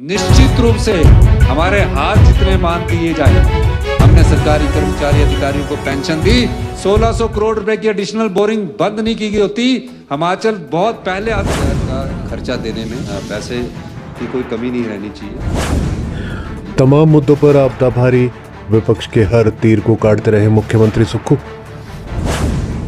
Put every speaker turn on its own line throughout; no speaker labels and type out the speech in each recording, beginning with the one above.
निश्चित रूप से हमारे हाथ जितने मान दिए जाए, हमने सरकारी कर्मचारी अधिकारियों को पेंशन दी। 1600 करोड़ रुपए की एडिशनल बोरिंग बंद नहीं की गई होती, हिमाचल बहुत पहले का खर्चा देने में पैसे की कोई कमी नहीं रहनी चाहिए।
तमाम मुद्दों पर आपदा भारी, विपक्ष के हर तीर को काटते रहे मुख्यमंत्री सुक्खू।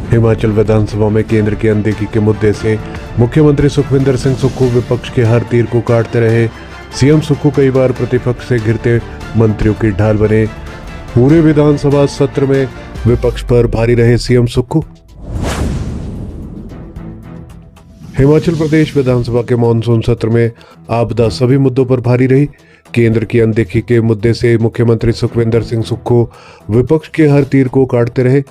हिमाचल विधानसभा में केंद्र की अनदेखी के मुद्दे से मुख्यमंत्री सुखविंदर सिंह सुक्खू विपक्ष के हर तीर को काटते रहे। सीएम सुक्खू कई बार प्रतिपक्ष से घिरते मंत्रियों की ढाल बने। पूरे विधानसभा सत्र में विपक्ष पर भारी रहे सीएम सुक्खू। हिमाचल प्रदेश विधानसभा के मानसून सत्र में आपदा सभी मुद्दों पर भारी रही। केंद्र की अनदेखी के मुद्दे से मुख्यमंत्री सुखविंदर सिंह सुक्खू विपक्ष के हर तीर को काटते रहे।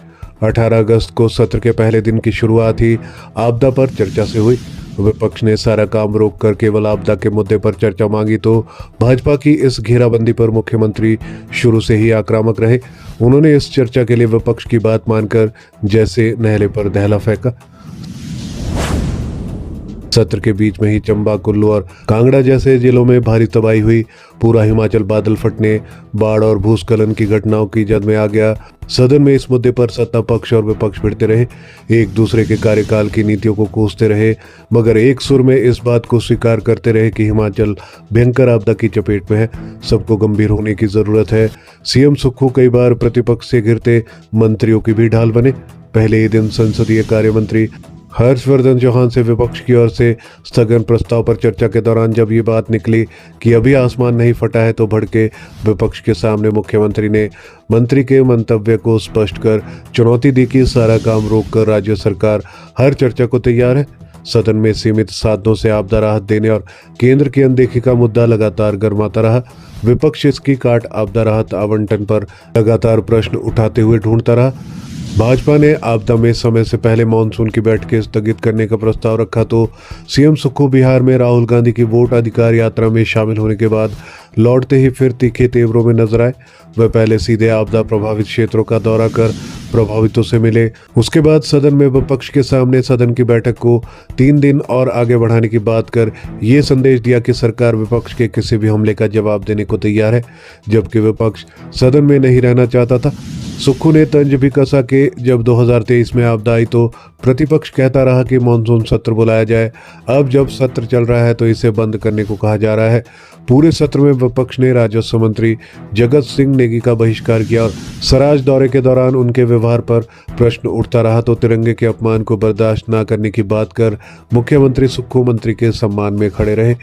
18 अगस्त को सत्र के पहले दिन की शुरुआत ही आपदा पर चर्चा से हुई। विपक्ष ने सारा काम रोककर केवल आपदा के मुद्दे पर चर्चा मांगी तो भाजपा की इस घेराबंदी पर मुख्यमंत्री शुरू से ही आक्रामक रहे। उन्होंने इस चर्चा के लिए विपक्ष की बात मानकर जैसे नहले पर दहला फेंका। सत्र के बीच में ही चंबा, कुल्लू और कांगड़ा जैसे जिलों में भारी तबाही हुई। पूरा हिमाचल बादल फटने, बाढ़ और भूस्खलन की घटनाओं की जद में आ गया। सदन में इस मुद्दे पर सत्ता पक्ष और विपक्ष भिड़ते रहे, एक दूसरे के कार्यकाल की नीतियों को कोसते रहे, मगर एक सुर में इस बात को स्वीकार करते रहे कि हिमाचल भयंकर आपदा की चपेट में है, सबको गंभीर होने की जरूरत है। सीएम सुक्खू कई बार प्रतिपक्ष से घिरते मंत्रियों की भी ढाल बने। पहले ही दिन संसदीय कार्य मंत्री हर्षवर्धन चौहान से विपक्ष की ओर से स्थगन प्रस्ताव पर चर्चा के दौरान जब ये बात निकली कि अभी आसमान नहीं फटा है तो भड़के विपक्ष के सामने मुख्यमंत्री ने मंत्री के मंतव्य को स्पष्ट कर चुनौती दी कि सारा काम रोककर राज्य सरकार हर चर्चा को तैयार है। सदन में सीमित साधनों से आपदा राहत देने और केंद्र की अनदेखी का मुद्दा लगातार गर्माता रहा। विपक्ष इसकी काट आपदा राहत आवंटन पर लगातार प्रश्न उठाते हुए ढूंढता रहा। भाजपा ने आपदा में समय से पहले मानसून की बैठकें स्थगित करने का प्रस्ताव रखा तो सीएम सुक्खू बिहार में राहुल गांधी की वोट अधिकार यात्रा में शामिल होने के बाद लौटते ही फिर तीखे तेवरों में नजर आए। वह पहले सीधे आपदा प्रभावित क्षेत्रों का दौरा कर प्रभावितों से मिले। उसके बाद सदन में विपक्ष के सामने सदन की बैठक को 3 दिन और आगे बढ़ाने की बात कर ये संदेश दिया कि सरकार विपक्ष के किसी भी हमले का जवाब देने को तैयार है, जबकि विपक्ष सदन में नहीं रहना चाहता था। सुक्खू ने तंज भी कसा कि जब 2023 में आपदा आई तो प्रतिपक्ष कहता रहा कि मानसून सत्र बुलाया जाए। अब जब सत्र चल रहा है तो इसे बंद करने को कहा जा रहा है। पूरे सत्र में विपक्ष ने राजस्व मंत्री जगत सिंह नेगी का बहिष्कार किया और सराज दौरे के दौरान उनके व्यवहार पर प्रश्न उठता रहा तो तिरंगे के अपमान को बर्दाश्त न करने की बात कर मुख्यमंत्री सुक्खू मंत्री के सम्मान में खड़े रहे।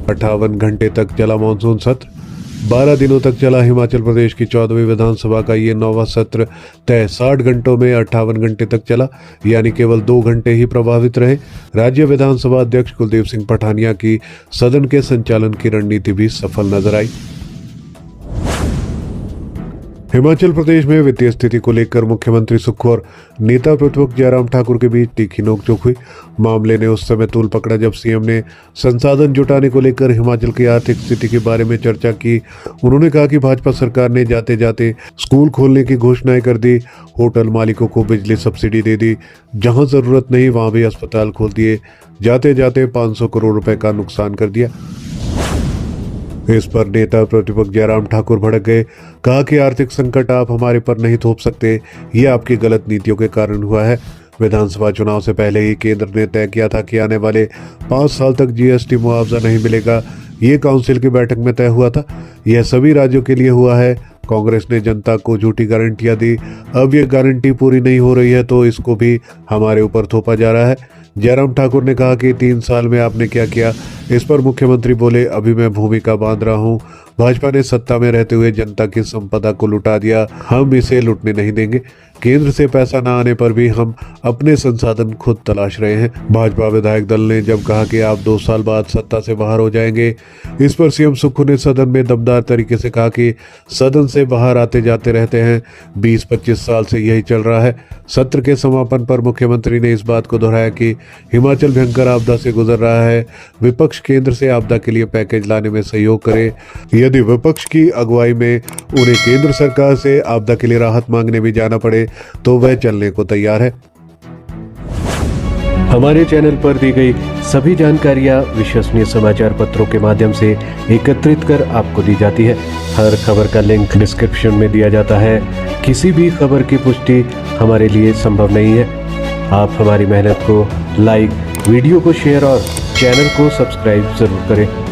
58 घंटे तक चला मानसून सत्र। 12 दिनों तक चला हिमाचल प्रदेश की 14वीं विधानसभा का ये 9वां सत्र तय 60 घंटों में 58 घंटे तक चला, यानी केवल 2 घंटे ही प्रभावित रहे। राज्य विधानसभा अध्यक्ष कुलदीप सिंह पठानिया की सदन के संचालन की रणनीति भी सफल नजर आई। हिमाचल प्रदेश में वित्तीय स्थिति को लेकर मुख्यमंत्री सुक्खू और नेता प्रतिपक्ष जयराम ठाकुर के बीच तीखी नोकझोंक हुई। मामले ने उस समय तूल पकड़ा जब सीएम ने संसाधन जुटाने को लेकर हिमाचल की आर्थिक स्थिति के बारे में चर्चा की। उन्होंने कहा कि भाजपा सरकार ने जाते जाते स्कूल खोलने की घोषणाएं कर दी, होटल मालिकों को बिजली सब्सिडी दे दी, जहां जरूरत नहीं वहां भी अस्पताल खोल दिए, जाते जाते 500 करोड़ रुपए का नुकसान कर दिया। इस पर नेता प्रतिपक्ष जयराम ठाकुर भड़क गए, कहा कि आर्थिक संकट आप हमारे पर नहीं थोप सकते, ये आपकी गलत नीतियों के कारण हुआ है। विधानसभा चुनाव से पहले ही केंद्र ने तय किया था कि आने वाले 5 साल तक जीएसटी मुआवजा नहीं मिलेगा। ये काउंसिल की बैठक में तय हुआ था। यह सभी राज्यों के लिए हुआ है। कांग्रेस ने जनता को झूठी गारंटियां दी, अब ये गारंटी पूरी नहीं हो रही है तो इसको भी हमारे ऊपर थोपा जा रहा है। जयराम ठाकुर ने कहा कि 3 साल में आपने क्या किया। इस पर मुख्यमंत्री बोले, अभी मैं भूमिका बांध रहा हूं। भाजपा ने सत्ता में रहते हुए जनता की संपदा को लुटा दिया, हम इसे लुटने नहीं देंगे। केंद्र से पैसा न आने पर भी हम अपने संसाधन खुद तलाश रहे हैं। भाजपा विधायक दल ने जब कहा कि आप 2 साल बाद सत्ता से बाहर हो जाएंगे, इस पर सीएम सुक्खू ने सदन में दमदार तरीके से कहा कि सदन से बाहर आते जाते रहते हैं, 20-25 साल से यही चल रहा है। सत्र के समापन पर मुख्यमंत्री ने इस बात को दोहराया कि हिमाचल भयंकर आपदा से गुजर रहा है, विपक्ष केंद्र से आपदा के लिए पैकेज लाने में सहयोग करे। यदि विपक्ष की अगुवाई में उन्हें केंद्र सरकार से आपदा के लिए राहत मांगने भी जाना पड़े तो वह चलने को तैयार है। हमारे चैनल पर दी गई सभी जानकारियां विश्वसनीय समाचार पत्रों के माध्यम से एकत्रित कर आपको दी जाती है। हर खबर का लिंक डिस्क्रिप्शन में दिया जाता है। किसी भी खबर की पुष्टि हमारे लिए संभव नहीं है। आप हमारी मेहनत को लाइक, वीडियो को शेयर और चैनल को सब्सक्राइब जरूर करें।